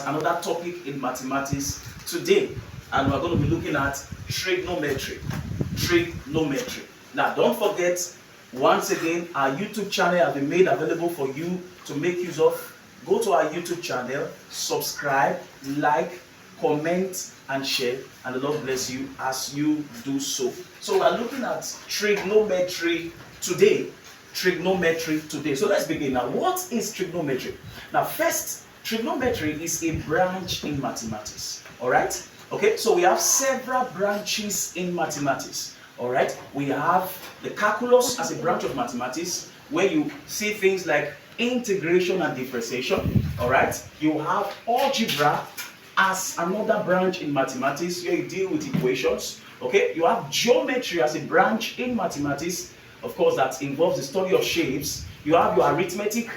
another topic in mathematics today, and we're going to be looking at trigonometry. Trigonometry. Now, don't forget, once again, our YouTube channel has been made available for you to make use of. Go to our YouTube channel, subscribe, like, comment, and share, and the Lord bless you as you do so. So we're looking at trigonometry today. Trigonometry today. So let's begin now. What is trigonometry? Now, first, trigonometry is a branch in mathematics. All right? Okay, so we have several branches in mathematics. All right? We have the calculus as a branch of mathematics, where you see things like integration and differentiation. All right? You have algebra as another branch in mathematics, where you deal with equations. Okay? You have geometry as a branch in mathematics. Of course, that involves the study of shapes. You have your arithmetic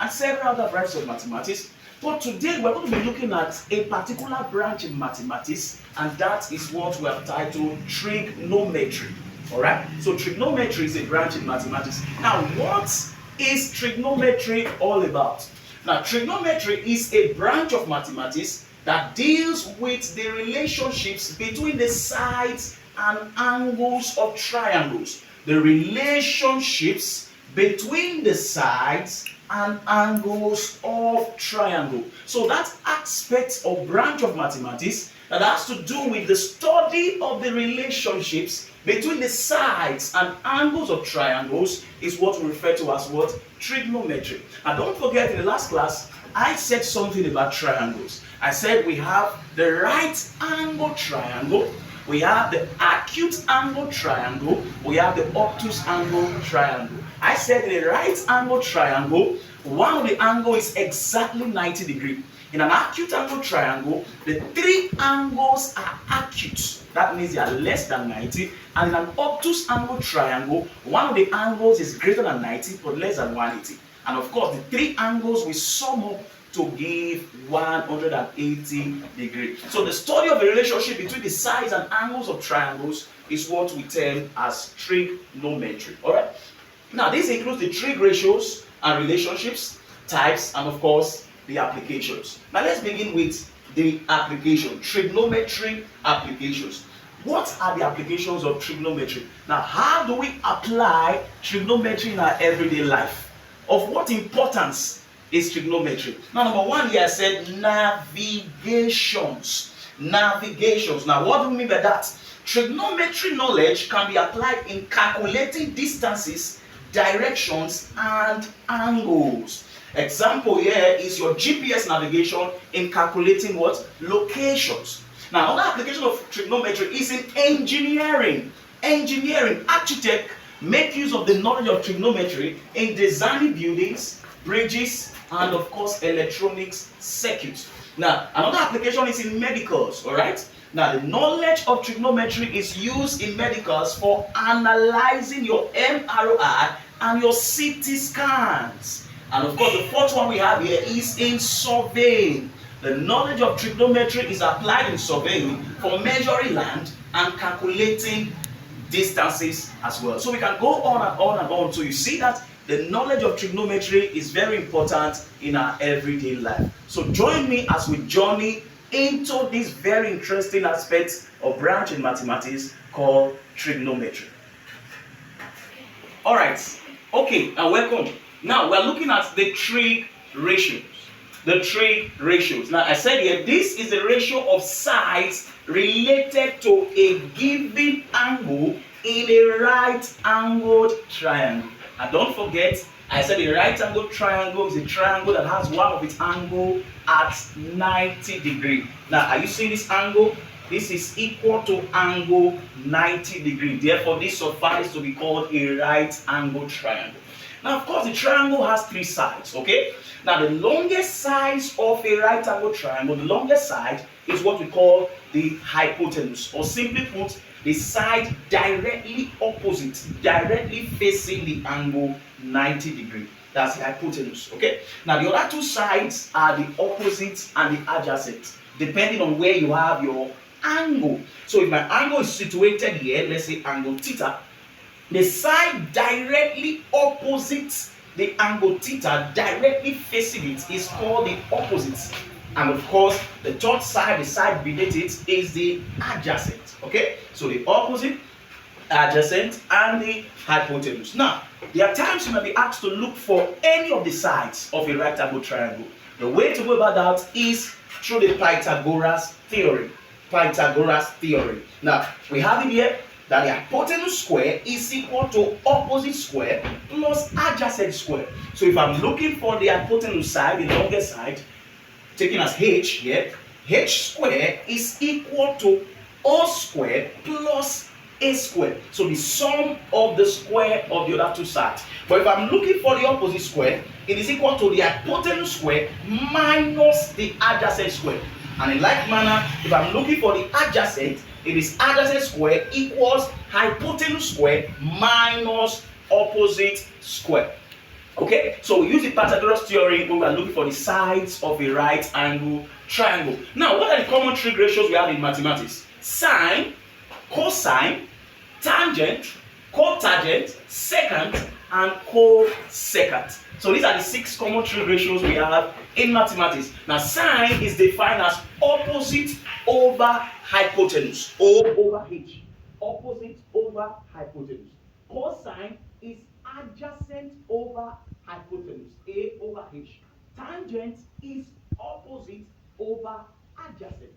and several other branches of mathematics. But today we're going to be looking at a particular branch in mathematics, and that is what we have titled trigonometry. All right? So trigonometry is a branch in mathematics. Now, what is trigonometry all about? Now, trigonometry is a branch of mathematics that deals with the relationships between the sides and angles of triangles. The relationships between the sides and angles of triangle. So that aspect or branch of mathematics that has to do with the study of the relationships between the sides and angles of triangles is what we refer to as what? Trigonometry. And don't forget, in the last class, I said something about triangles. I said we have the right angle triangle, we have the acute angle triangle, we have the obtuse angle triangle. I said in a right angle triangle, one of the angle is exactly 90 degrees. In an acute angle triangle, the three angles are acute. That means they are less than 90. And in an obtuse angle triangle, one of the angles is greater than 90 but less than 180. And of course, the three angles will sum up to give 180 degrees. So the study of the relationship between the sides and angles of triangles is what we term as trigonometry. All right? Now, this includes the trig ratios and relationships, types, and of course, the applications. Now, let's begin with the application, trigonometry applications. What are the applications of trigonometry? Now, how do we apply trigonometry in our everyday life? Of what importance is trigonometry? Now, number one here I said navigations. Navigations. Now, what do we mean by that? Trigonometry knowledge can be applied in calculating distances, directions, and angles. Example here is your GPS navigation in calculating what? Locations. Now, another application of trigonometry is in engineering. Engineering, architect make use of the knowledge of trigonometry in designing buildings, bridges, and of course electronics circuits. Now, another application is in medicals, all right? Now, the knowledge of trigonometry is used in medicals for analyzing your MRI and your CT scans. And of course, the fourth one we have here is in surveying. The knowledge of trigonometry is applied in surveying for measuring land and calculating distances as well. So we can go on and on and on. So you see that the knowledge of trigonometry is very important in our everyday life. So join me as we journey into this very interesting aspect of branch in mathematics called trigonometry. All right. Okay, and welcome. Now we're looking at the trig ratios. The trig ratios. Now I said here, this is the ratio of sides related to a given angle in a right angled triangle. And don't forget, I said a right angled triangle is a triangle that has one of its angle at 90 degrees. Now, are you seeing this angle? This is equal to angle 90 degrees. Therefore, this suffices to be called a right angled triangle. Now, of course, the triangle has three sides, okay? Now, the longest side of a right angled triangle, the longest side is what we call the hypotenuse, or simply put, the side directly opposite, directly facing the angle 90 degrees. That's the hypotenuse, okay? Now, the other two sides are the opposite and the adjacent, depending on where you have your angle. So, if my angle is situated here, let's say angle theta, the side directly opposite the angle theta, directly facing it, is called the opposite. And of course, the third side, the side beneath it, is the adjacent. Okay, so the opposite, adjacent, and the hypotenuse. Now, there are times you may be asked to look for any of the sides of a right angle triangle. The way to go about that is through the Pythagoras theorem. Pythagoras theorem. Now, we have it here that the hypotenuse square is equal to opposite square plus adjacent square. So if I'm looking for the hypotenuse side, the longest side, taken as h here, h square is equal to o square plus a square. So the sum of the square of the other two sides. But if I'm looking for the opposite square, it is equal to the hypotenuse square minus the adjacent square. And in like manner, if I'm looking for the adjacent, it is adjacent square equals hypotenuse square minus opposite square. Okay, so we use the Pythagoras theorem when we are looking for the sides of a right angle triangle. Now, what are the common trig ratios we have in mathematics? Sine, cosine, tangent, cotangent, secant, and cosecant. So these are the 6 common trig ratios we have in mathematics. Now, sine is defined as opposite over hypotenuse, O over H. Opposite over hypotenuse. Cosine is adjacent over hypotenuse, A over H. Tangent is opposite over adjacent.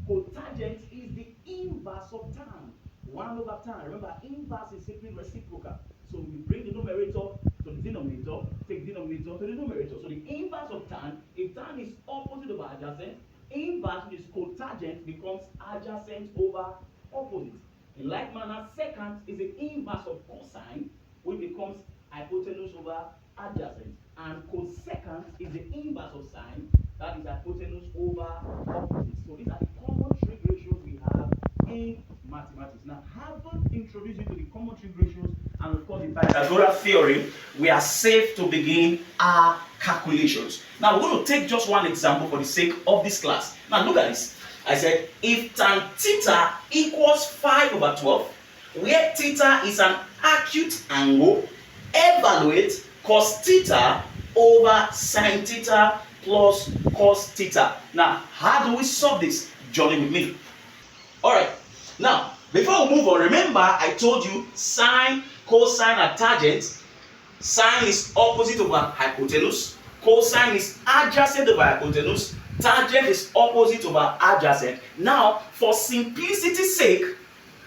Cotangent is the inverse of tan, 1 over tan. Remember, inverse is simply reciprocal. So we bring the numerator to the denominator, take the denominator to the numerator. So the inverse of tan, if tan is opposite over adjacent, inverse, which is cotangent, becomes adjacent over opposite. In like manner, secant is the inverse of cosine, which becomes hypotenuse over adjacent. And cosecant is the inverse of sine, that is hypotenuse over opposite. So these are the common trig ratios we have in mathematics. Now, having introduced you to the common trig ratios and of course the Pythagoras theorem, we are safe to begin our calculations. Now, we're going to take just one example for the sake of this class. Now, look at this. I said, if tan theta equals 5 over 12, where theta is an acute angle, evaluate cos theta over sin theta plus cos theta. Now, how do we solve this? Journey with me. Alright, now, before we move on, remember I told you sine, cosine, and tangent. Sine is opposite over hypotenuse, cosine is adjacent over hypotenuse, tangent is opposite over adjacent. Now, for simplicity's sake,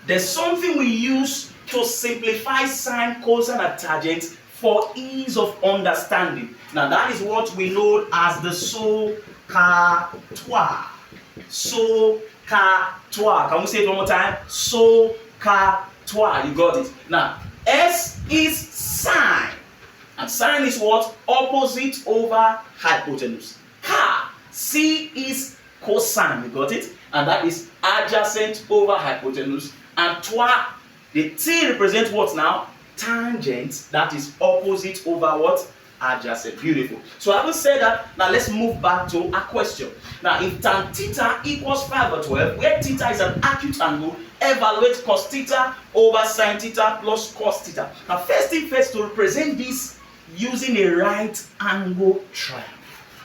there's something we use to simplify sine, cosine, and tangent for ease of understanding. Now, that is what we know as the SOHCAHTOA. SOHCAHTOA. Can we say it one more time? SOHCAHTOA. You got it. Now, S is sine. And sine is what? Opposite over hypotenuse. C is cosine. You got it? And that is adjacent over hypotenuse. And toa, the T represents what now? Tangent, that is opposite over what? Adjacent. Beautiful. So having said that, now let's move back to a question. Now, if tan theta equals 5 over 12, where theta is an acute angle, evaluate cos theta over sin theta plus cos theta. Now, first thing first, to represent this using a right angle triangle.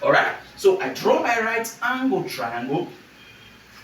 Alright? So I draw my right angle triangle.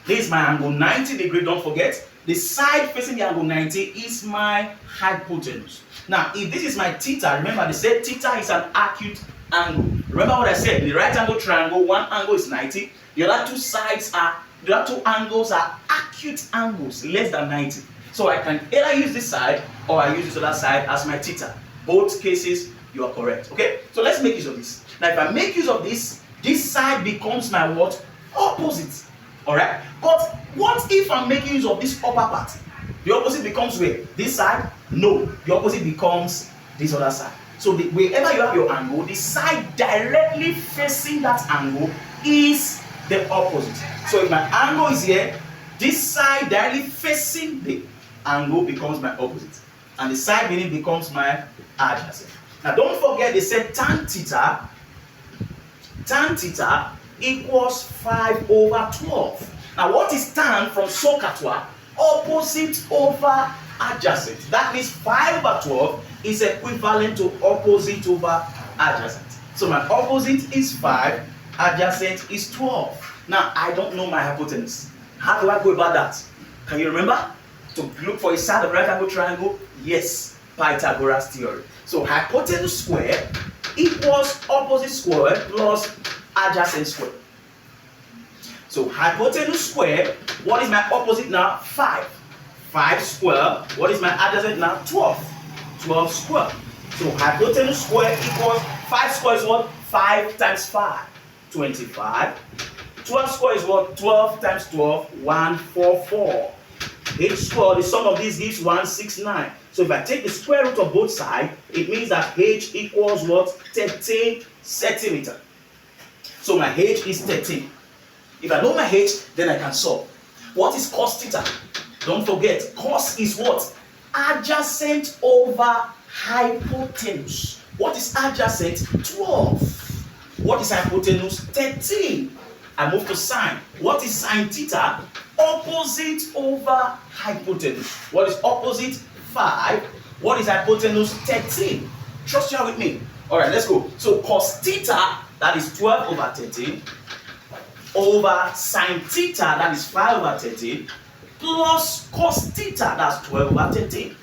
This is my angle 90 degree, don't forget. The side facing the angle 90 is my hypotenuse. Now, if this is my theta, remember they said theta is an acute angle. Remember what I said, in the right angle triangle, one angle is 90, the other two angles are acute angles, less than 90. So I can either use this side or I use this other side as my theta. Both cases, you are correct. Okay? So let's make use of this. Now, if I make use of this, this side becomes my what? Opposite. Alright? But what if I'm making use of this upper part? The opposite becomes where? This side? No. The opposite becomes this other side. So wherever you have your angle, the side directly facing that angle is the opposite. So if my angle is here, this side directly facing the angle becomes my opposite. And the side beneath becomes my adjacent. Now don't forget they said tan theta equals 5 over 12. Now what is tan from SOHCAHTOA? Opposite over adjacent. That means 5 over 12 is equivalent to opposite over adjacent. So my opposite is 5 Adjacent is 12. Now, I don't know my hypotenuse. How do I go about that? Can you remember? To look for a side of a right angle triangle? Yes, Pythagoras theorem. So, hypotenuse square equals opposite square plus adjacent square. So, hypotenuse square, what is my opposite now? 5. 5 square, what is my adjacent now? 12. 12 square. So, hypotenuse square equals 5 square is what? 5 times 5. 25. 12 square is what? 12 times 12, 144. H square, the sum of these gives 169. So if I take the square root of both sides, it means that H equals what? 13 centimeter. So my H is 13. If I know my H, then I can solve. What is cos theta? Don't forget, cos is what? Adjacent over hypotenuse. What is adjacent? 12. What is hypotenuse? 13. I move to sine. What is sine theta? Opposite over hypotenuse. What is opposite? 5. What is hypotenuse? 13. Trust you are with me. Alright, let's go. So cos theta, that is 12 over 13, over sine theta, that is 5 over 13, plus cos theta, that's 12 over 13.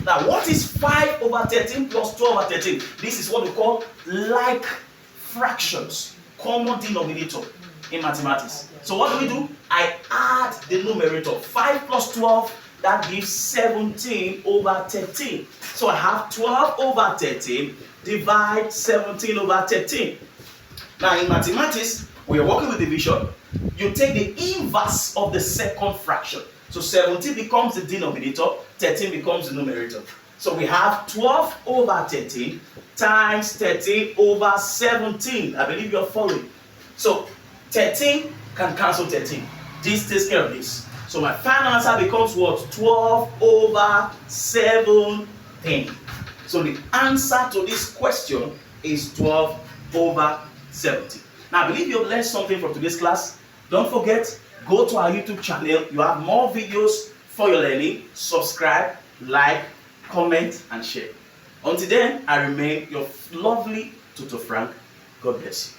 Now, what is 5 over 13 plus 12 over 13? This is what we call like fractions, common denominator in mathematics. So what do? I add the numerator. 5 plus 12, that gives 17 over 13. So I have 12 over 13 divide 17 over 13. Now in mathematics, we are working with division. You take the inverse of the second fraction. So 17 becomes the denominator, 13 becomes the numerator. So we have 12 over 13 times 13 over 17. I believe you're following. So 13 can cancel 13. This takes care of this. So my final answer becomes what? 12 over 17. So the answer to this question is 12 over 17. Now I believe you've learned something from today's class. Don't forget, go to our YouTube channel. You have more videos for your learning. Subscribe, like, comment, and share. Until then, I remain your lovely Tutor Frank. God bless you.